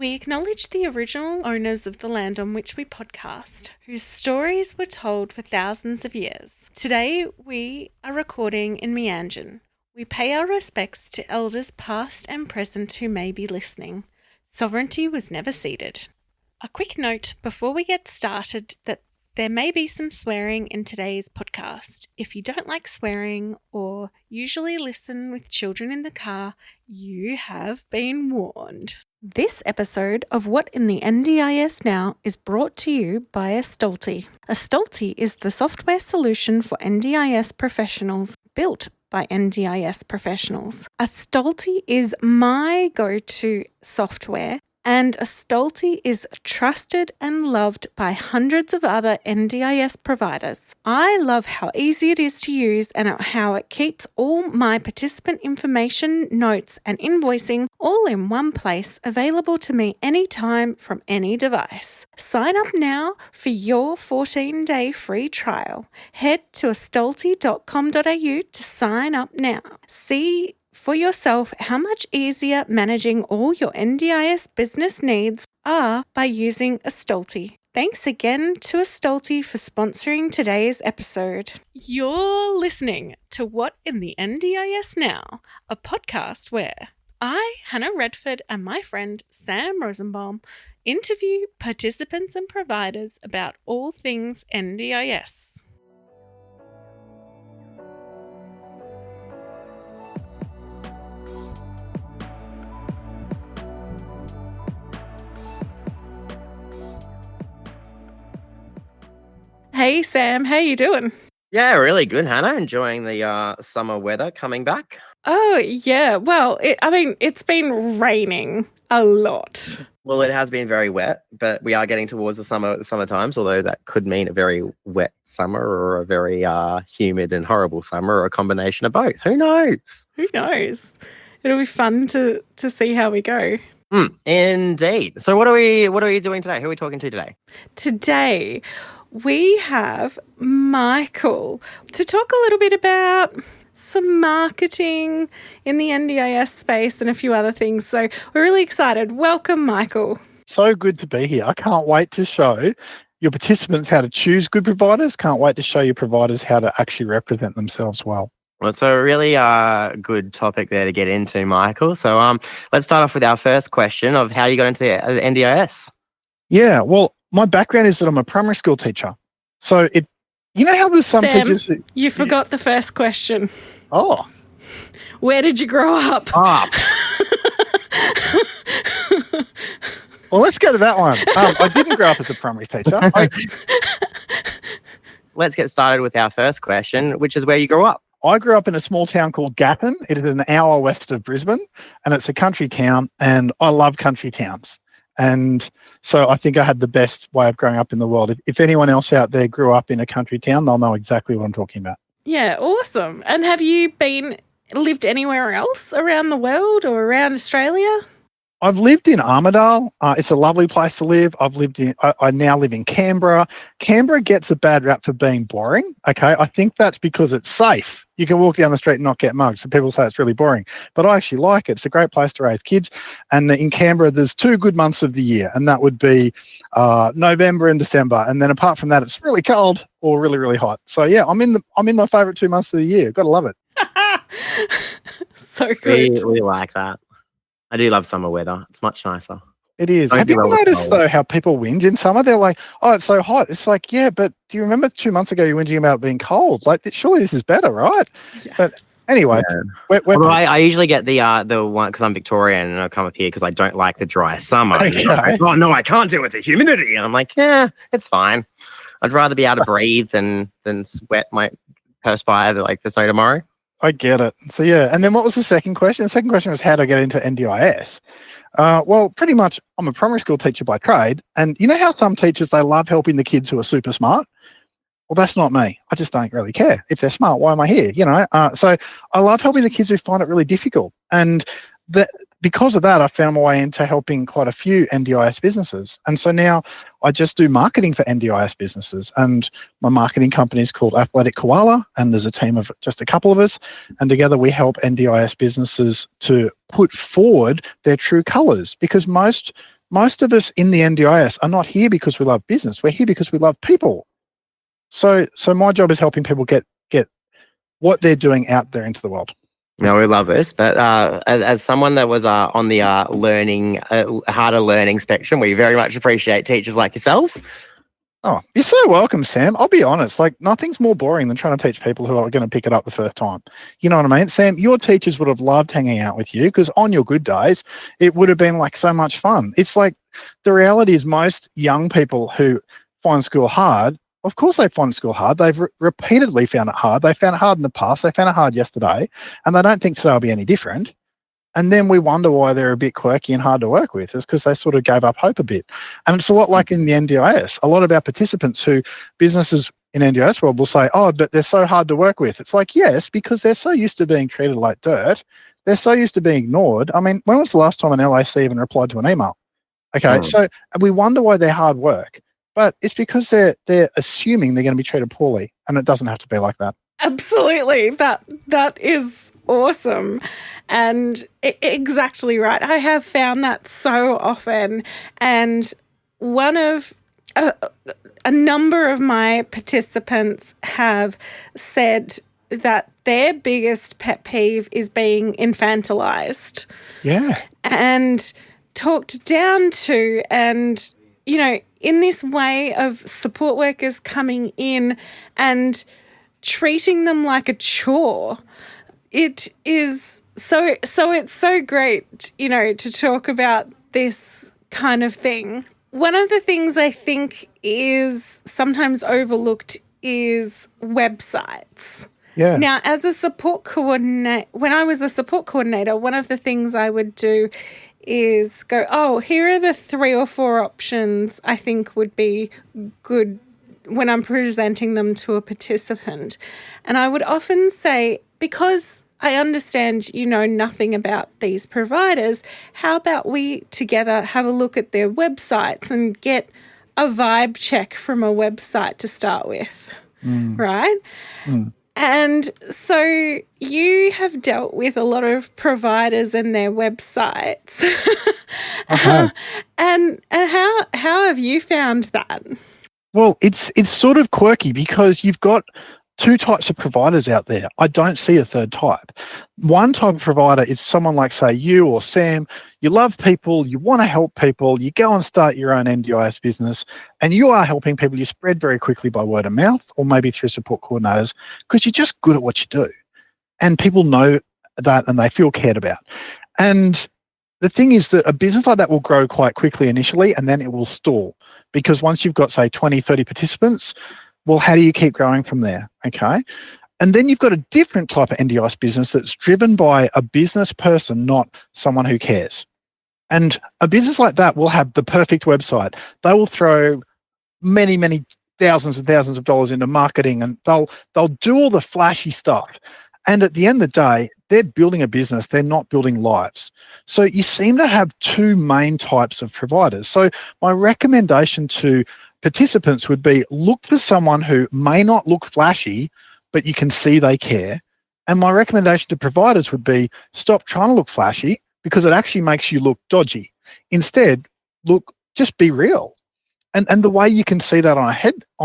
We acknowledge the original owners of the land on which we podcast, whose stories were told for thousands of years. Today, we are recording in Meanjin. We pay our respects to elders past and present who may be listening. Sovereignty was never ceded. A quick note before we get started that there may be some swearing in today's podcast. If you don't like swearing or usually listen with children in the car, you have been warned. This episode of What in the NDIS Now is brought to you by Astalty. Astalty is the software solution for NDIS professionals built by NDIS professionals. Astalty is my go-to software, and Astalty is trusted and loved by hundreds of other NDIS providers. I love how easy it is to use and how it keeps all my participant information, notes, and invoicing all in one place, available to me anytime from any device. Sign up now for your 14-day free trial. Head to astalty.com.au to sign up now. See for yourself how much easier managing all your NDIS business needs are by using Astalty. Thanks again to Astalty for sponsoring today's episode. You're listening to What in the NDIS Now, a podcast where I, Hannah Redford, and my friend Sam Rosenbaum interview participants and providers about all things NDIS. Hey Sam, how you doing? Yeah, really good, Hannah. Enjoying the summer weather coming back. Oh yeah, well, it's been raining a lot. Well, it has been very wet, but we are getting towards the summer times, although that could mean a very wet summer or a very humid and horrible summer, or a combination of both. Who knows? Who knows? It'll be fun to see how we go. Indeed. So what are we doing today? Who are we talking to today? Today, we have Michael to talk a little bit about some marketing in the NDIS space and a few other things. So we're really excited. Welcome, Michael. So good to be here. I can't wait to show your participants how to choose good providers. Can't wait to show your providers how to actually represent themselves well. Well, it's a really good topic there to get into, Michael. So let's start off with our first question of how you got into the NDIS. Yeah, well, my background is that I'm a primary school teacher. So you know how there's some Sam, teachers who... You forgot the first question. Oh. Where did you grow up? Well, let's go to that one. I didn't grow up as a primary teacher. Let's get started with our first question, which is where you grew up. I grew up in a small town called Gatton. It is an hour west of Brisbane, and it's a country town, and I love country towns. And so I think I had the best way of growing up in the world. If anyone else out there grew up in a country town, they'll know exactly what I'm talking about. Yeah, awesome. And have you lived anywhere else around the world or around Australia? I've lived in Armidale. It's a lovely place to live. I now live in Canberra. Canberra gets a bad rap for being boring. Okay, I think that's because it's safe. You can walk down the street and not get mugged. So people say it's really boring, but I actually like it. It's a great place to raise kids. And in Canberra, there's 2 good months of the year, and that would be November and December. And then apart from that, it's really cold or really, really hot. So yeah, I'm in my favourite 2 months of the year. Got to love it. So good. We like that. I do love summer weather. It's much nicer. It is. Have you ever noticed, though, how people whinge in summer? They're like, oh, it's so hot. It's like, yeah, but do you remember 2 months ago you were whinging about being cold? Like, surely this is better, right? Yes. But anyway. Yeah. I usually get the one, because I'm Victorian and I come up here because I don't like the dry summer. Like, oh, no, I can't deal with the humidity. And I'm like, yeah, it's fine. I'd rather be able to breathe than sweat my perspire like there's no tomorrow. I get it. So, yeah. And then what was the second question? The second question was, how do I get into NDIS? Well, pretty much I'm a primary school teacher by trade. And you know how some teachers, they love helping the kids who are super smart? Well, that's not me. I just don't really care. If they're smart, why am I here? So I love helping the kids who find it really difficult. And because of that, I found my way into helping quite a few NDIS businesses. And so now I just do marketing for NDIS businesses. And my marketing company is called Athletic Koala, and there's a team of just a couple of us. And together we help NDIS businesses to put forward their true colours, because most most of us in the NDIS are not here because we love business. We're here because we love people. So my job is helping people get what they're doing out there into the world. No, we love this, but as someone that was on the learning, harder learning spectrum, we very much appreciate teachers like yourself. Oh, you're so welcome, Sam. I'll be honest, like nothing's more boring than trying to teach people who are going to pick it up the first time. You know what I mean? Sam, your teachers would have loved hanging out with you because on your good days, it would have been like so much fun. It's like the reality is most young people who find school hard, of course they find school hard. They've repeatedly found it hard. They found it hard in the past. They found it hard yesterday, and they don't think today will be any different. And then we wonder why they're a bit quirky and hard to work with. It's because they sort of gave up hope a bit. And it's a lot like in the NDIS. A lot of our participants who businesses in NDIS world will say, oh, but they're so hard to work with. It's like, yes, because they're so used to being treated like dirt. They're so used to being ignored. I mean, when was the last time an LAC even replied to an email? Okay, so we wonder why they're hard work. But it's because they're assuming they're going to be treated poorly. And it doesn't have to be like that. Absolutely. That is awesome. And exactly right. I have found that so often. And one of a number of my participants have said that their biggest pet peeve is being infantilized. Yeah. And talked down to, and, you know, in this way of support workers coming in and treating them like a chore. It is so it's so great, you know, to talk about this kind of thing. One of the things I think is sometimes overlooked is websites. Yeah. Now, as a support coordinator, when I was a support coordinator, one of the things I would do is go, oh, here are the 3 or 4 options I think would be good when I'm presenting them to a participant. And I would often say, because I understand you know nothing about these providers, how about we together have a look at their websites and get a vibe check from a website to start with, right? And so you have dealt with a lot of providers and their websites. And how have you found that? Well, it's sort of quirky because you've got 2 types of providers out there. I don't see a third type. One type of provider is someone like, say, you or Sam. You love people, you want to help people, you go and start your own NDIS business, and you are helping people. You spread very quickly by word of mouth or maybe through support coordinators because you're just good at what you do. And people know that and they feel cared about. And the thing is that a business like that will grow quite quickly initially and then it will stall. Because once you've got, say, 20, 30 participants, well, how do you keep growing from there? Okay. And then you've got a different type of NDIS business that's driven by a business person, not someone who cares. And a business like that will have the perfect website. They will throw many, many thousands and thousands of dollars into marketing and they'll do all the flashy stuff. And at the end of the day, they're building a business. They're not building lives. So you seem to have 2 main types of providers. So my recommendation to participants would be look for someone who may not look flashy, but you can see they care. And my recommendation to providers would be stop trying to look flashy because it actually makes you look dodgy. Instead, just be real. And the way you can see that on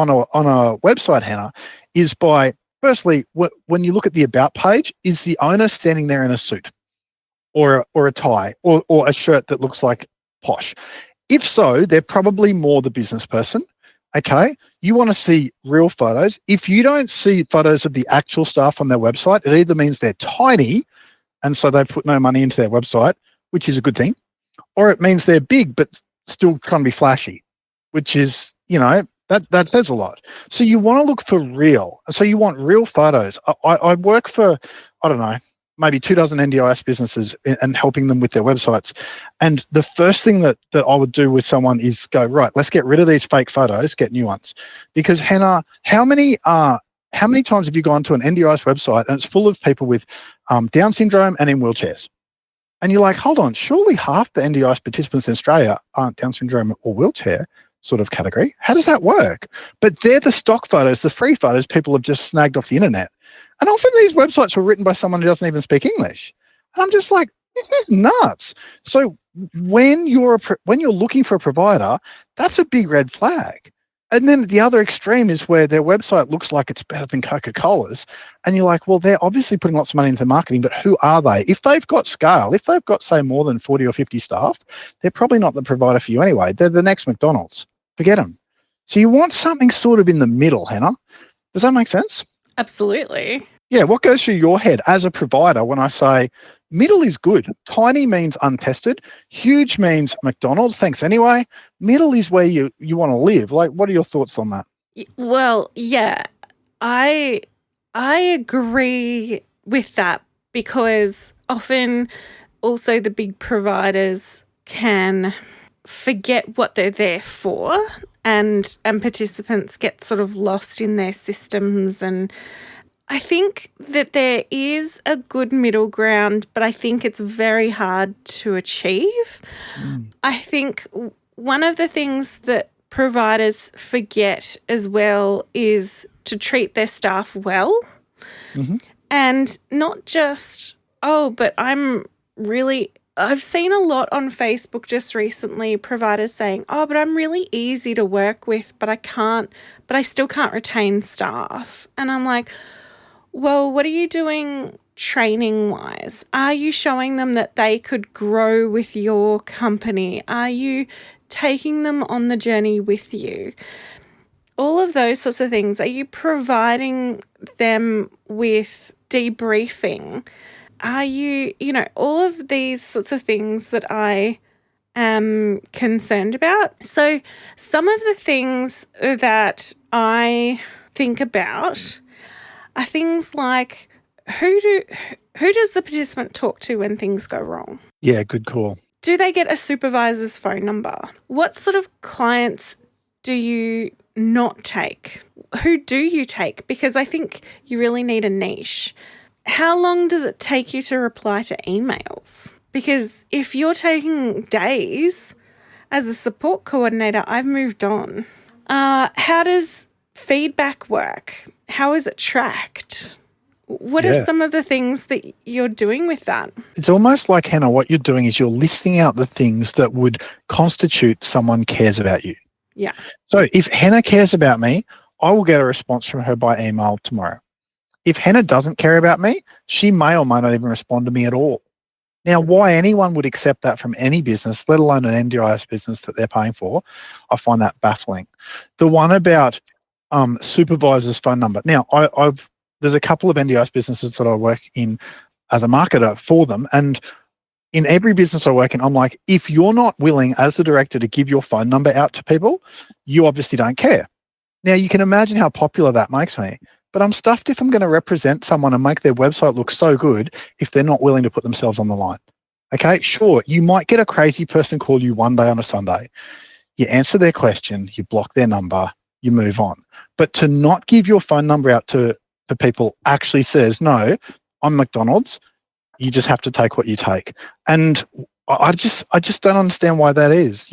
a website, Hannah, is by firstly, when you look at the about page, is the owner standing there in a suit or a tie or a shirt that looks like posh? If so, they're probably more the business person. Okay. You want to see real photos. If you don't see photos of the actual staff on their website, it either means they're tiny and so they've put no money into their website, which is a good thing, or it means they're big but still trying to be flashy, which is, you know, that says a lot. So you want to look for real. So you want real photos. I work for, I don't know, maybe 24 NDIS businesses and helping them with their websites. And the first thing that I would do with someone is go, right, let's get rid of these fake photos, get new ones. Because Hannah, how many times have you gone to an NDIS website and it's full of people with Down syndrome and in wheelchairs? And you're like, hold on, surely half the NDIS participants in Australia aren't Down syndrome or wheelchair sort of category. How does that work? But they're the stock photos, the free photos people have just snagged off the internet. And often these websites were written by someone who doesn't even speak English. And I'm just like, This is nuts. So when you're looking for a provider, that's a big red flag. And then the other extreme is where their website looks like it's better than Coca-Cola's. And you're like, well, they're obviously putting lots of money into marketing, but who are they? If they've got scale, if they've got, say, more than 40 or 50 staff, they're probably not the provider for you anyway. They're the next McDonald's. Forget them. So you want something sort of in the middle, Hannah. Does that make sense? Absolutely. Yeah, what goes through your head as a provider when I say middle is good? Tiny means untested. Huge means McDonald's, thanks anyway. Middle is where you want to live. Like, what are your thoughts on that? Well, yeah, I agree with that, because often also the big providers can forget what they're there for, and participants get sort of lost in their systems. And I think that there is a good middle ground, but I think it's very hard to achieve. I think one of the things that providers forget as well is to treat their staff well. And not just, but I've seen a lot on Facebook just recently, providers saying, but I'm really easy to work with, but I still can't retain staff. And I'm like, well, what are you doing training-wise? Are you showing them that they could grow with your company? Are you taking them on the journey with you? All of those sorts of things. Are you providing them with debriefing? Are you, all of these sorts of things that I am concerned about. So some of the things that I think about are things like, who does the participant talk to when things go wrong? Yeah, good call. Do they get a supervisor's phone number? What sort of clients do you not take? Who do you take? Because I think you really need a niche. How long does it take you to reply to emails? Because if you're taking days as a support coordinator, I've moved on. How does feedback work? How is it tracked? What are some of the things that you're doing with that? It's almost like, Hannah, what you're doing is you're listing out the things that would constitute someone cares about you. Yeah. So if Hannah cares about me, I will get a response from her by email tomorrow. If Hannah doesn't care about me, she may or may not even respond to me at all. Now, why anyone would accept that from any business, let alone an NDIS business that they're paying for, I find that baffling. The one about supervisor's phone number. Now, there's a couple of NDIS businesses that I work in as a marketer for them, and in every business I work in, I'm like, if you're not willing as the director to give your phone number out to people, you obviously don't care. Now, you can imagine how popular that makes me, but I'm stuffed if I'm going to represent someone and make their website look so good if they're not willing to put themselves on the line. Okay, sure, you might get a crazy person call you one day on a Sunday. You answer their question, you block their number, you move on. But to not give your phone number out to people actually says, no, I'm McDonald's, you just have to take what you take. And I just don't understand why that is.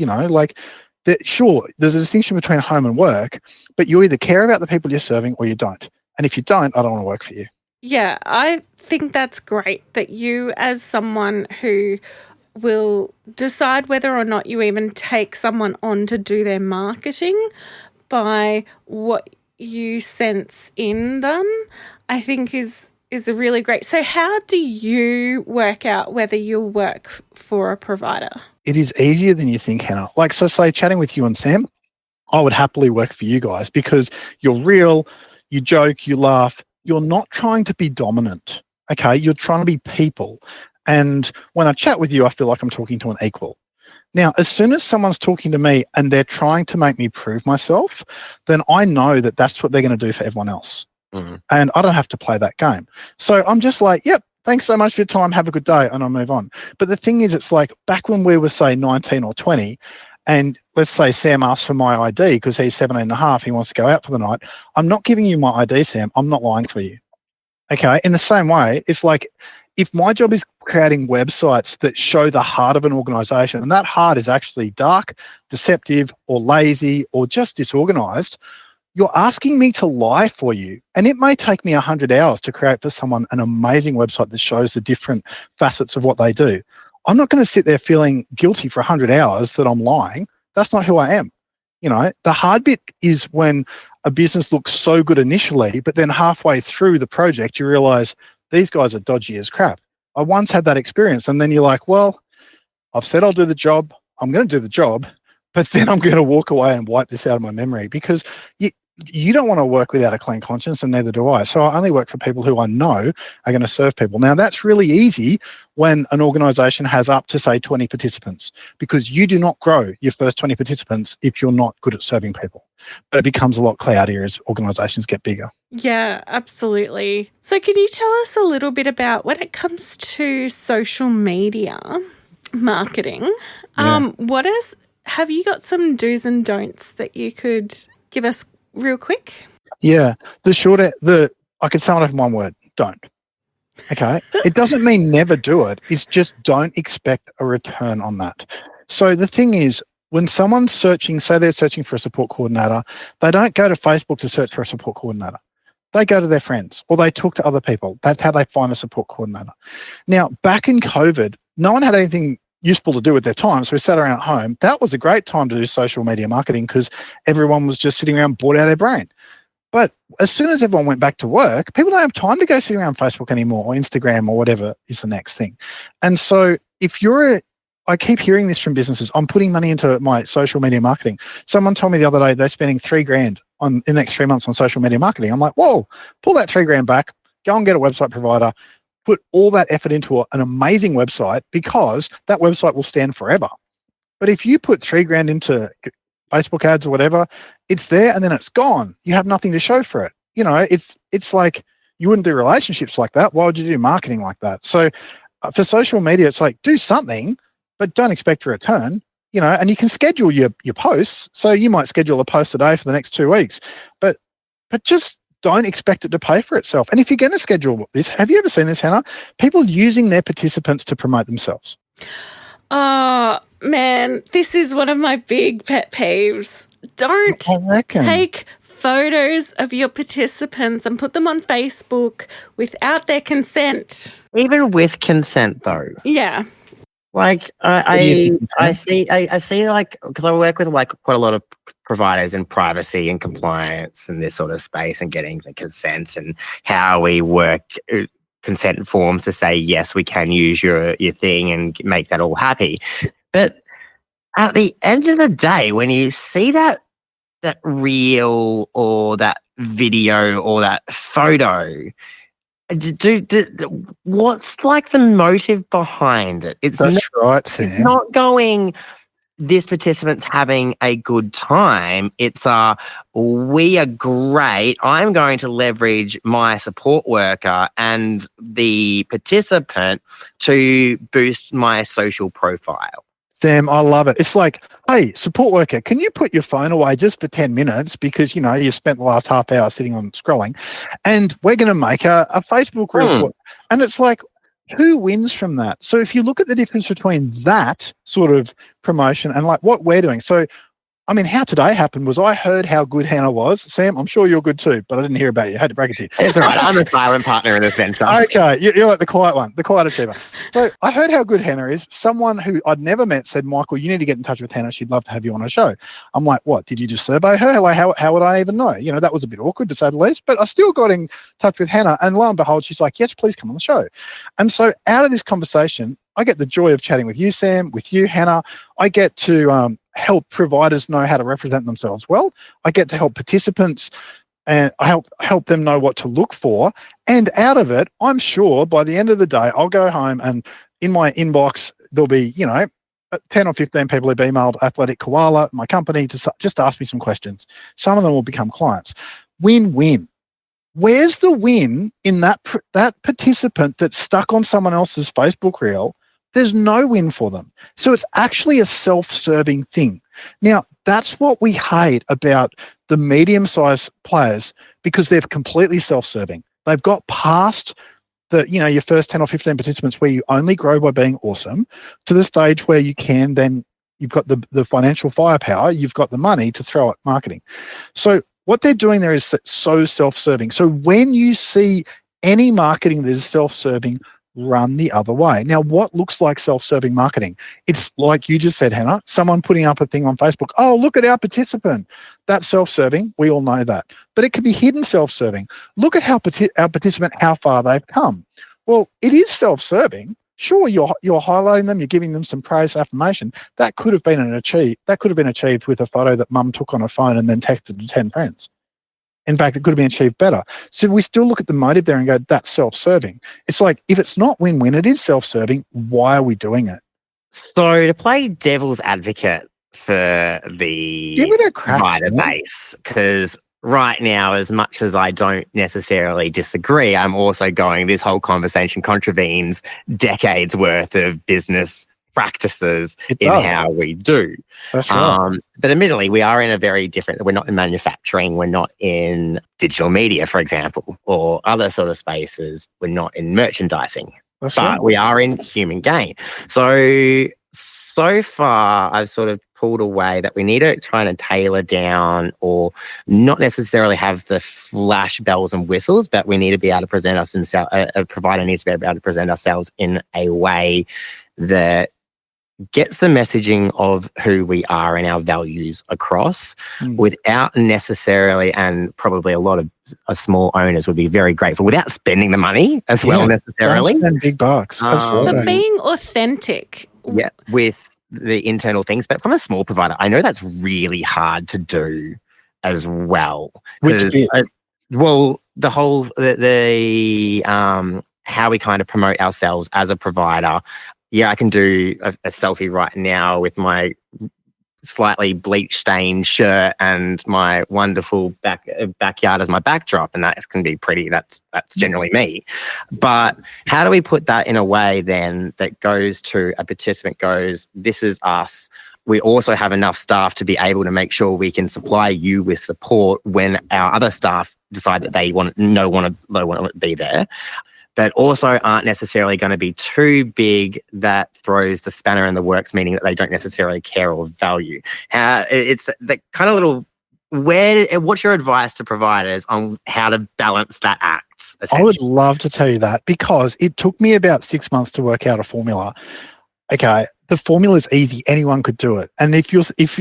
Sure, there's a distinction between home and work, but you either care about the people you're serving or you don't. And if you don't, I don't want to work for you. Yeah, I think that's great that you, as someone who will decide whether or not you even take someone on to do their marketing by what you sense in them, I think is a really great. So how do you work out whether you'll work for a provider? It is easier than you think, Hannah. Like, so say chatting with you and Sam, I would happily work for you guys because you're real, you joke, you laugh. You're not trying to be dominant, okay? You're trying to be people. And when I chat with you, I feel like I'm talking to an equal. Now, as soon as someone's talking to me and they're trying to make me prove myself, then I know that that's what they're going to do for everyone else. Mm-hmm. And I don't have to play that game. So I'm just like, yep, thanks so much for your time. Have a good day. And I'll move on. But the thing is, it's like back when we were, say, 19 or 20, and let's say Sam asks for my ID because he's 17 and a half, he wants to go out for the night. I'm not giving you my ID, Sam. I'm not lying for you. Okay? In the same way, it's like if my job is creating websites that show the heart of an organization, and that heart is actually dark, deceptive, or lazy, or just disorganized, you're asking me to lie for you. And it may take me 100 hours to create for someone an amazing website that shows the different facets of what they do. I'm not going to sit there feeling guilty for 100 hours that I'm lying. That's not who I am. The hard bit is when a business looks so good initially, but then halfway through the project, you realize these guys are dodgy as crap. I once had that experience, and then you're like, well, I've said I'll do the job. I'm going to do the job, but then I'm going to walk away and wipe this out of my memory, because you don't want to work without a clean conscience, and neither do I. So I only work for people who I know are going to serve people. Now, that's really easy when an organization has up to, say, 20 participants, because you do not grow your first 20 participants if you're not good at serving people. But it becomes a lot cloudier as organizations get bigger. Yeah, absolutely. So can you tell us a little bit about when it comes to social media marketing, have you got some do's and don'ts that you could give us real quick? Yeah, I could sum it up in one word: don't. Okay, it doesn't mean never do it. It's just don't expect a return on that. So the thing is, when someone's searching, say they're searching for a support coordinator, they don't go to Facebook to search for a support coordinator. They go to their friends or they talk to other people. That's how they find a support coordinator. Now, back in COVID, no one had anything useful to do with their time, so we sat around at home. That was a great time to do social media marketing because everyone was just sitting around bored out of their brain. But as soon as everyone went back to work, people don't have time to go sit around Facebook anymore or Instagram or whatever is the next thing. And so I keep hearing this from businesses. I'm putting money into my social media marketing. Someone told me the other day they're spending $3,000 in the next 3 months on social media marketing. I'm like, whoa, pull that $3,000 back, go and get a website provider, put all that effort into an amazing website, because that website will stand forever. But if you put $3,000 into Facebook ads or whatever, it's there and then it's gone. You have nothing to show for it. It's like you wouldn't do relationships like that. Why would you do marketing like that? So for social media, it's like, do something, but don't expect a return, and you can schedule your posts. So you might schedule a post a day for the next 2 weeks, but just don't expect it to pay for itself. And if you're going to schedule this, have you ever seen this, Hannah? People using their participants to promote themselves. Oh, man, this is one of my big pet peeves. Don't take photos of your participants and put them on Facebook without their consent. Even with consent, though. Yeah. Like I see like, because I work with like quite a lot of providers in privacy and compliance and this sort of space, and getting the consent and how we work consent forms to say yes, we can use your thing and make that all happy. But at the end of the day, when you see that reel or that video or that photo, what's like the motive behind it? That's right, Sam. It's not going, this participant's having a good time. It's we are great. I'm going to leverage my support worker and the participant to boost my social profile. Sam, I love it. It's like, hey, support worker, can you put your phone away just for 10 minutes because, you spent the last half hour sitting on scrolling, and we're going to make a Facebook reel. And it's like, who wins from that? So if you look at the difference between that sort of promotion and like what we're doing. So, I mean, how today happened was I heard how good Hannah was. Sam, I'm sure you're good too, but I didn't hear about you. I had to break it to you. It's all right. I'm a silent partner in this venture. Okay. You're like the quiet one, the quiet achiever. So I heard how good Hannah is. Someone who I'd never met said, Michael, you need to get in touch with Hannah. She'd love to have you on a show. I'm like, what? Did you just survey her? Like, how would I even know? That was a bit awkward to say the least, but I still got in touch with Hannah, and lo and behold, she's like, yes, please come on the show. And so out of this conversation, I get the joy of chatting with you, Sam, with you, Hannah. I get to help providers know how to represent themselves well. I get to help participants, and I help them know what to look for. And out of it, I'm sure by the end of the day, I'll go home and in my inbox, there'll be, 10 or 15 people who've emailed Athletic Koala, my company, to just ask me some questions. Some of them will become clients. Win-win. Where's the win in that participant that's stuck on someone else's Facebook reel? There's no win for them. So it's actually a self-serving thing. Now, that's what we hate about the medium-sized players, because they're completely self-serving. They've got past your first 10 or 15 participants where you only grow by being awesome, to the stage where you can then, you've got the financial firepower, you've got the money to throw at marketing. So what they're doing there is so self-serving. So when you see any marketing that is self-serving, run the other way. Now, what looks like self-serving marketing? It's like you just said, Hannah, someone putting up a thing on Facebook. Oh, look at our participant. That's self-serving. We all know that. But it could be hidden self-serving. Look at how our participant, how far they've come. Well, it is self-serving. Sure, you're highlighting them, you're giving them some praise, affirmation. That could have been achieved with a photo that mum took on her phone and then texted to 10 friends. In fact, it could have been achieved better. So we still look at the motive there and go, that's self-serving. It's like, if it's not win-win, it is self-serving. Why are we doing it? So to play devil's advocate for the Give it a crack, provider base, because right now, as much as I don't necessarily disagree, I'm also going, this whole conversation contravenes decades worth of business practices in how we do. That's right. But admittedly, we are in a very different, we're not in manufacturing, we're not in digital media, for example, or other sort of spaces. We're not in merchandising, but we are in human gain. So far, I've sort of pulled away that we need to try and tailor down, or not necessarily have the flash bells and whistles, but we need to be able to present us a provider needs to be able to present ourselves in a way that gets the messaging of who we are and our values across without necessarily, and probably a lot of small owners would be very grateful, without spending the money as well necessarily. Don't spend big bucks. Absolutely. But being authentic. Yeah, with the internal things. But from a small provider, I know that's really hard to do as well. Which bit? Well, the whole, how we kind of promote ourselves as a provider. Yeah, I can do a selfie right now with my slightly bleach-stained shirt and my wonderful backyard as my backdrop, and that can be pretty. That's generally me. But how do we put that in a way then that goes to a participant, goes, this is us. We also have enough staff to be able to make sure we can supply you with support when our other staff decide that they want to be there, but also aren't necessarily going to be too big that throws the spanner in the works, meaning that they don't necessarily care or value. It's the kind of little, what's your advice to providers on how to balance that act? I would love to tell you that, because it took me about 6 months to work out a formula. Okay, the formula is easy. Anyone could do it. And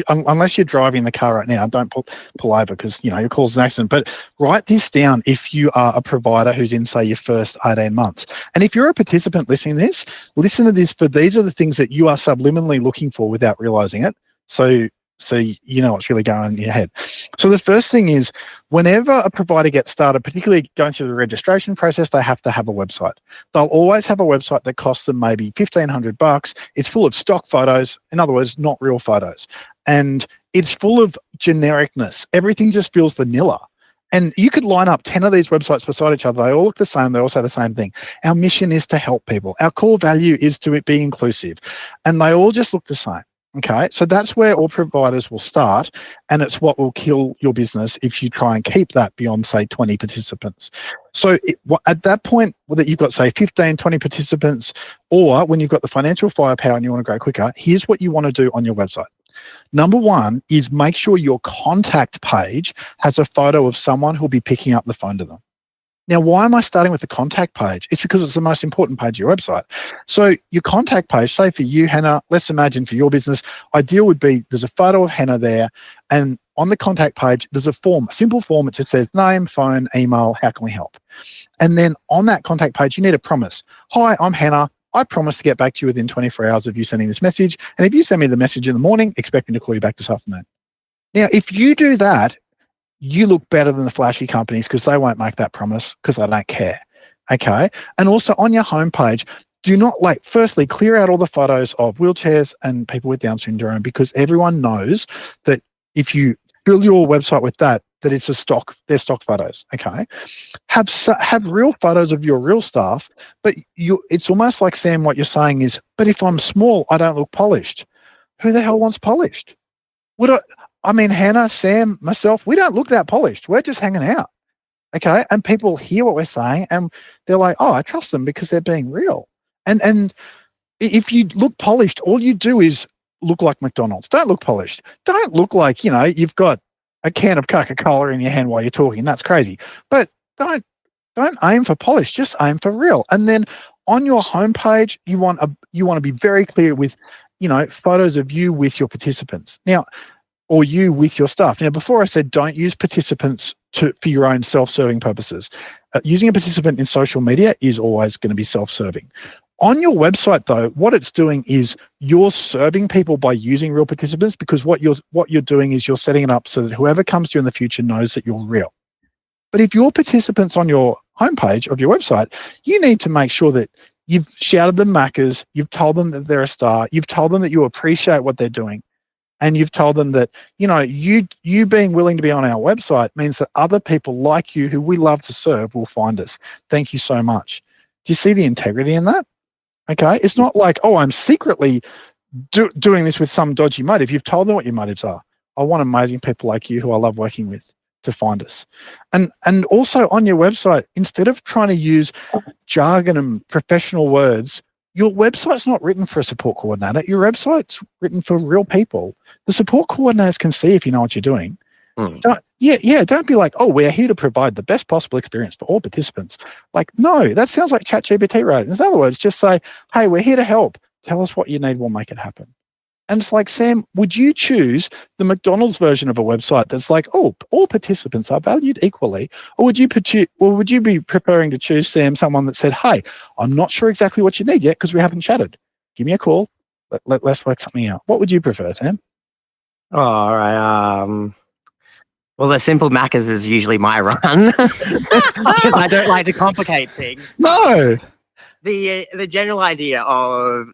unless you're driving the car right now, don't pull over, because your cause an accident. But write this down if you are a provider who's in, say, your first 18 months. And if you're a participant listening to this, listen to this, for these are the things that you are subliminally looking for without realizing it. So you know what's really going on in your head. So the first thing is, whenever a provider gets started, particularly going through the registration process, they have to have a website. They'll always have a website that costs them maybe $1,500. It's full of stock photos, in other words, not real photos. And it's full of genericness. Everything just feels vanilla. And you could line up 10 of these websites beside each other. They all look the same. They all say the same thing. Our mission is to help people. Our core value is to be inclusive. And they all just look the same. Okay, so that's where all providers will start, and it's what will kill your business if you try and keep that beyond, say, 20 participants. So at that point that you've got, say, 15, 20 participants, or when you've got the financial firepower and you want to grow quicker, here's what you want to do on your website. Number one is make sure your contact page has a photo of someone who'll be picking up the phone to them. Now, why am I starting with the contact page? It's because it's the most important page of your website. So your contact page, say for you, Hannah, let's imagine for your business, ideal would be there's a photo of Hannah there, and on the contact page, there's a form, a simple form. It just says name, phone, email, how can we help? And then on that contact page, you need a promise. Hi, I'm Hannah. I promise to get back to you within 24 hours of you sending this message. And if you send me the message in the morning, expect me to call you back this afternoon. Now, if you do that, you look better than the flashy companies, because they won't make that promise because they don't care. Okay. And also on your homepage, do not firstly, clear out all the photos of wheelchairs and people with Down syndrome, because everyone knows that if you fill your website with that it's they're stock photos. Okay. Have real photos of your real staff, but it's almost like, Sam, what you're saying is, but if I'm small, I don't look polished. Who the hell wants polished? Hannah, Sam, myself, we don't look that polished. We're just hanging out. Okay. And people hear what we're saying and they're like, oh, I trust them because they're being real. And if you look polished, all you do is look like McDonald's. Don't look polished. Don't look like, you've got a can of Coca-Cola in your hand while you're talking. That's crazy. But don't aim for polish. Just aim for real. And then on your homepage, you want to be very clear with, photos of you with your participants. Now, or you with your staff. Now, before I said don't use participants for your own self-serving purposes. Using a participant in social media is always going to be self-serving. On your website, though, what it's doing is you're serving people by using real participants, because what you're doing is you're setting it up so that whoever comes to you in the future knows that you're real. But if your participants on your homepage of your website, you need to make sure that you've shouted them Maccas, you've told them that they're a star, you've told them that you appreciate what they're doing, and you've told them that, you being willing to be on our website means that other people like you who we love to serve will find us. Thank you so much. Do you see the integrity in that? Okay. It's not like, oh, I'm secretly doing this with some dodgy motive. You've told them what your motives are. I want amazing people like you who I love working with to find us. And also on your website, instead of trying to use jargon and professional words, your website's not written for a support coordinator. Your website's written for real people. The support coordinators can see if you know what you're doing. Don't be like, oh, we're here to provide the best possible experience for all participants. Like, no, that sounds like ChatGPT writing. In other words, just say, hey, we're here to help. Tell us what you need. We'll make it happen. And it's like, Sam, would you choose the McDonald's version of a website that's like, oh, all participants are valued equally? Or would you be preferring to choose, Sam, someone that said, hey, I'm not sure exactly what you need yet because we haven't chatted. Give me a call. Let's work something out. What would you prefer, Sam? Oh, all right. Well, the simple Maccas is usually my run because I don't like to complicate things. No. The general idea of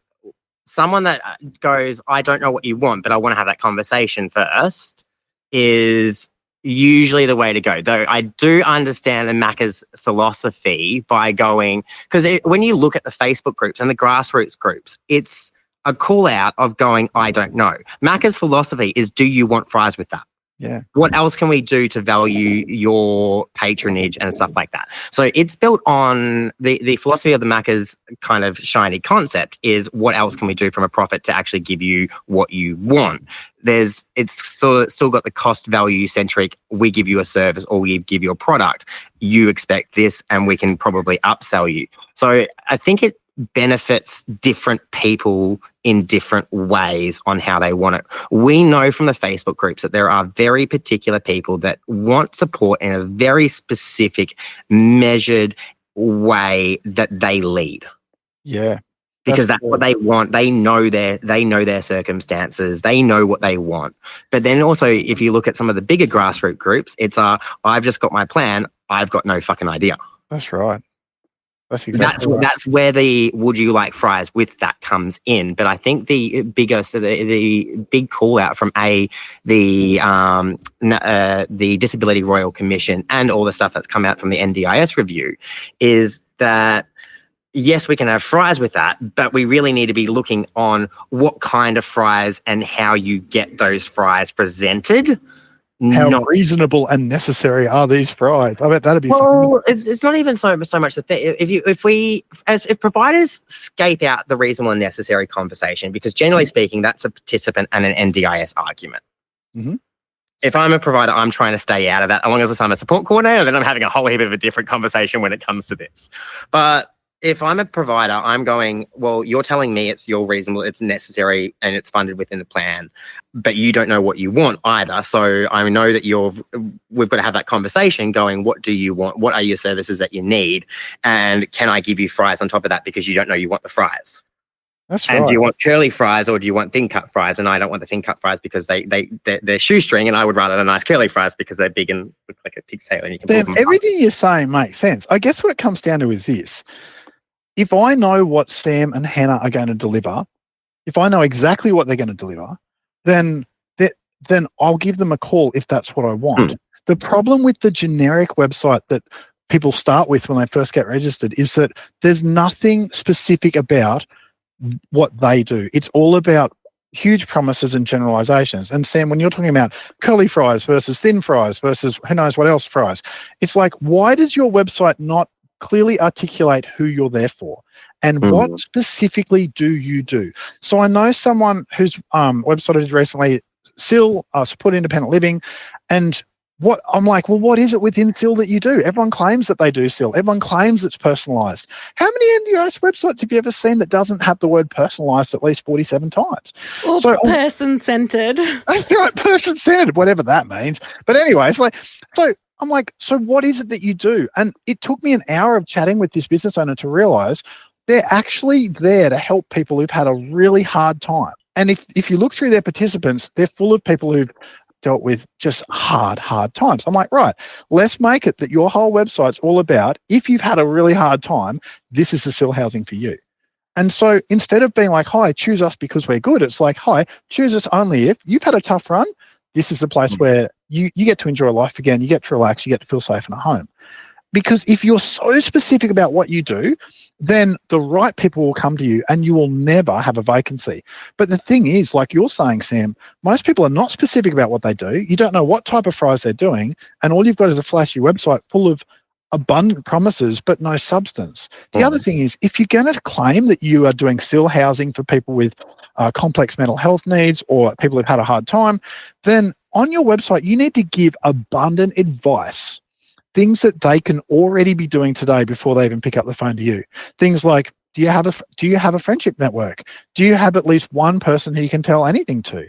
someone that goes, I don't know what you want, but I want to have that conversation first, is usually the way to go. Though I do understand the Macca's philosophy by going, because when you look at the Facebook groups and the grassroots groups, it's a call out of going, I don't know. Macca's philosophy is, do you want fries with that? Yeah. What else can we do to value your patronage and stuff like that? So it's built on the philosophy of the Macca's kind of shiny concept is, what else can we do from a profit to actually give you what you want? It's still got the cost value centric. We give you a service or we give you a product. You expect this and we can probably upsell you. So I think it benefits different people in different ways on how they want it. We know from the Facebook groups that there are very particular people that want support in a very specific, measured way that they lead. Yeah. Because that's what they want. They know their circumstances. They know what they want. But then also, if you look at some of the bigger grassroots groups, it's I've just got my plan. I've got no fucking idea. That's right. That's where the would you like fries with that comes in. But I think the big call out from the Disability Royal Commission and all the stuff that's come out from the NDIS review is that, yes, we can have fries with that, but we really need to be looking on what kind of fries and how you get those fries presented. How reasonable and necessary are these fries? I bet that'd be well. It's not even so much the thing. If providers scape out the reasonable and necessary conversation, because generally speaking, that's a participant and an NDIS argument. Mm-hmm. If I'm a provider, I'm trying to stay out of that. As long as I'm a support coordinator, then I'm having a whole heap of a different conversation when it comes to this. But if I'm a provider, I'm going, well, you're telling me it's your reasonable, it's necessary, and it's funded within the plan, but you don't know what you want either. So I know that we've got to have that conversation going, what do you want? What are your services that you need? And can I give you fries on top of that because you don't know you want the fries? That's right. And do you want curly fries or do you want thin cut fries? And I don't want the thin cut fries because they're shoestring, and I would rather the nice curly fries because they're big and look like a pig's tail. And you can pull them everything you're saying makes sense. I guess what it comes down to is this. If I know what Sam and Hannah are going to deliver, if I know exactly what they're going to deliver, then I'll give them a call if that's what I want. The problem with the generic website that people start with when they first get registered is that there's nothing specific about what they do. It's all about huge promises and generalizations. And Sam, when you're talking about curly fries versus thin fries versus who knows what else fries, it's like, why does your website not clearly articulate who you're there for and what specifically do you do? So I know someone whose website I did recently, Support Independent Living, and I'm like, well, what is it within SIL that you do? Everyone claims that they do SIL. Everyone claims it's personalized. How many NDIS websites have you ever seen that doesn't have the word personalized at least 47 times? Or So person-centered. that's right, person-centered, whatever that means. But anyway, it's like, so I'm like, so what is it that you do? And it took me an hour of chatting with this business owner to realize they're actually there to help people who've had a really hard time. And if you look through their participants, they're full of people who've dealt with just hard times. I'm like, right, let's make it that your whole website's all about, if you've had a really hard time, this is the SIL housing for you. And so instead of being like, hi, choose us because we're good, it's like, hi, choose us only if you've had a tough run. This is a place where you get to enjoy life again, you get to relax, you get to feel safe and at home. Because if you're so specific about what you do, then the right people will come to you and you will never have a vacancy. But the thing is, like you're saying, Sam, most people are not specific about what they do. You don't know what type of fries they're doing. And all you've got is a flashy website full of abundant promises, but no substance. The other thing is, if you're going to claim that you are doing SIL housing for people with complex mental health needs or people who've had a hard time, then on your website, you need to give abundant advice. Things that they can already be doing today before they even pick up the phone to you. Things like, do you have a friendship network? Do you have at least one person who you can tell anything to?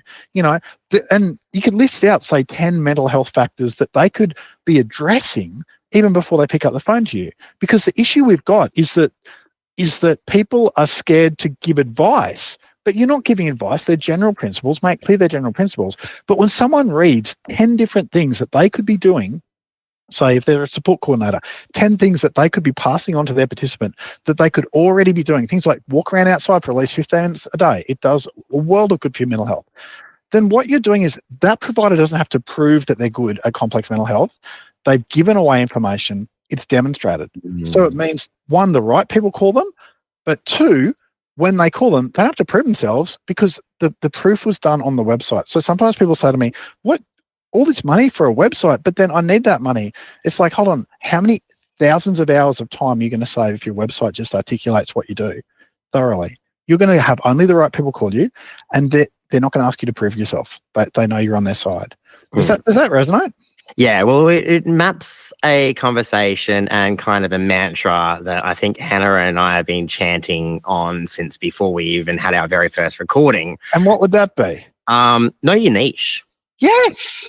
And you could list out, say, 10 mental health factors that they could be addressing even before they pick up the phone to you. Because the issue we've got is that people are scared to give advice. But you're not giving advice. They're general principles. Make clear they're general principles. But when someone reads 10 different things that they could be doing, say if they're a support coordinator, 10 things that they could be passing on to their participant that they could already be doing, things like walk around outside for at least 15 minutes a day. It does a world of good for your mental health. Then what you're doing is that provider doesn't have to prove that they're good at complex mental health. They've given away information. It's demonstrated. So it means, one, the right people call them, but two, when they call them, they don't have to prove themselves because the proof was done on the website. So sometimes people say to me, what, all this money for a website, but then I need that money. It's like, hold on, how many thousands of hours of time are you going to save if your website just articulates what you do thoroughly? You're going to have only the right people call you, and they're not going to ask you to prove yourself. They know you're on their side. Does that resonate? Yeah, well, it maps a conversation and kind of a mantra that I think Hannah and I have been chanting on since before we even had our very first recording. And what would that be? Know your niche. Yes.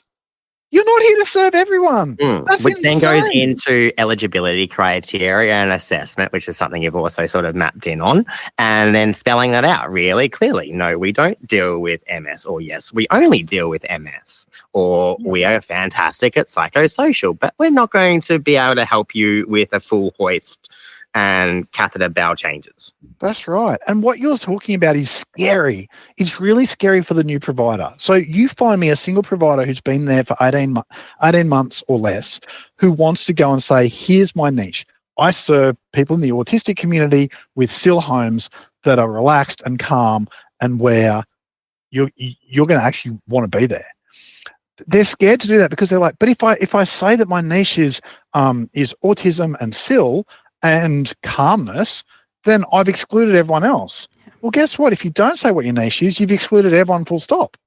You're not here to serve everyone. That's which insane. then goes into eligibility criteria and assessment, which is something you've also sort of mapped in on, and then spelling that out really clearly. No, we don't deal with MS, or yes, we only deal with MS, or we are fantastic at psychosocial, but we're not going to be able to help you with a full hoist and catheter bowel changes. That's right. And what you're talking about is scary. It's really scary for the new provider. So you find me a single provider who's been there for 18 months or less, who wants to go and say, here's my niche. I serve people in the autistic community with SIL homes that are relaxed and calm and where you're going to actually want to be there. They're scared to do that because they're like, but if I say that my niche is autism and SIL and calmness, then I've excluded everyone else. Well, guess what? If you don't say what your niche is, you've excluded everyone full stop.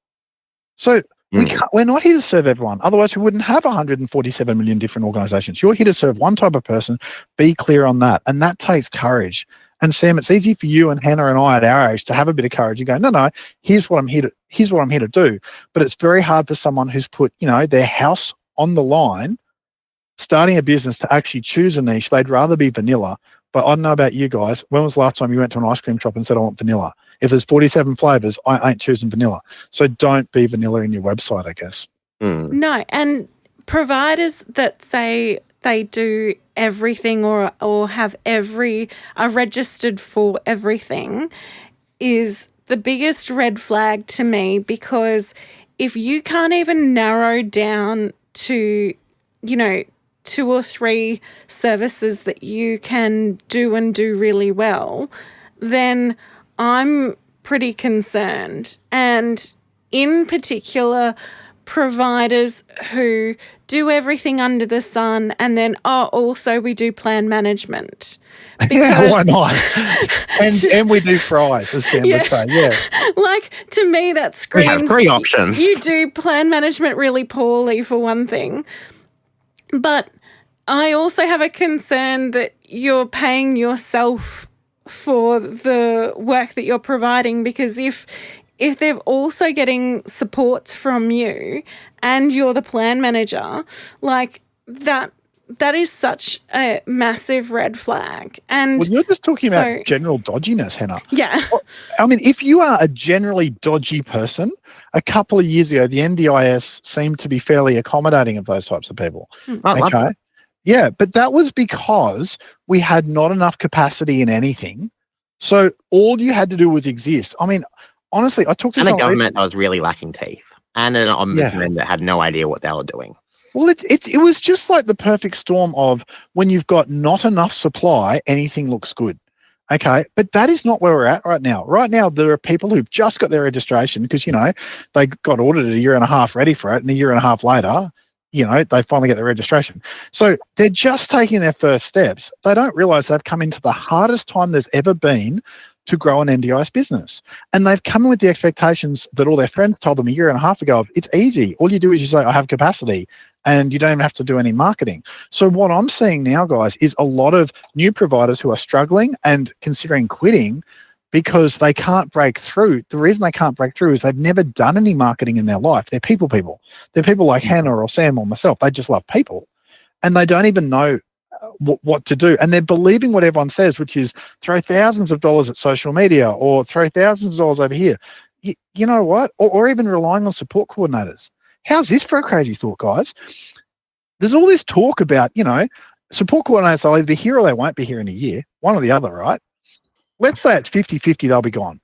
So we're not here to serve everyone. Otherwise, we wouldn't have 147 million different organizations. You're here to serve one type of person. Be clear on that. And that takes courage. And Sam, it's easy for you and Hannah and I at our age to have a bit of courage and go, no, here's what I'm here to do. But it's very hard for someone who's put, their house on the line, starting a business, to actually choose a niche. They'd rather be vanilla. But I don't know about you guys. When was the last time you went to an ice cream shop and said, I want vanilla? If there's 47 flavors, I ain't choosing vanilla. So don't be vanilla in your website, I guess. No, and providers that say they do everything or are registered for everything is the biggest red flag to me, because if you can't even narrow down to, 2 or 3 services that you can do and do really well, then I'm pretty concerned. And in particular, providers who do everything under the sun and then, also we do plan management. Yeah, why not? And we do fries, as Sam would say. Yeah. Like, to me, that screams... We have 3 options. You do plan management really poorly, for one thing. But I also have a concern that you're paying yourself for the work that you're providing, because if they're also getting supports from you and you're the plan manager, like that is such a massive red flag. And well, you're just talking about general dodginess, Hannah. Yeah. Well, I mean, if you are a generally dodgy person, a couple of years ago, the NDIS seemed to be fairly accommodating of those types of people. Okay. Yeah, but that was because we had not enough capacity in anything. So all you had to do was exist. I mean, honestly, I talked to a government that was really lacking teeth, and an ombudsman that had no idea what they were doing. Well, it was just like the perfect storm of when you've got not enough supply, anything looks good. Okay, but that is not where we're at right now. Right now, there are people who've just got their registration because, they got audited a year and a half ready for it, and a year and a half later, they finally get their registration. So they're just taking their first steps. They don't realise they've come into the hardest time there's ever been to grow an NDIS business. And they've come in with the expectations that all their friends told them a year and a half ago of, it's easy. All you do is you say, I have capacity, and you don't even have to do any marketing. So what I'm seeing now, guys, is a lot of new providers who are struggling and considering quitting because they can't break through. The reason they can't break through is they've never done any marketing in their life. They're people. They're people like Hannah or Sam or myself. They just love people. And they don't even know what to do. And they're believing what everyone says, which is throw thousands of dollars at social media or throw thousands of dollars over here. You know what? Or even relying on support coordinators. How's this for a crazy thought, guys? There's all this talk about, support coordinators, they'll either be here or they won't be here in a year, one or the other, right? Let's say it's 50-50, they'll be gone.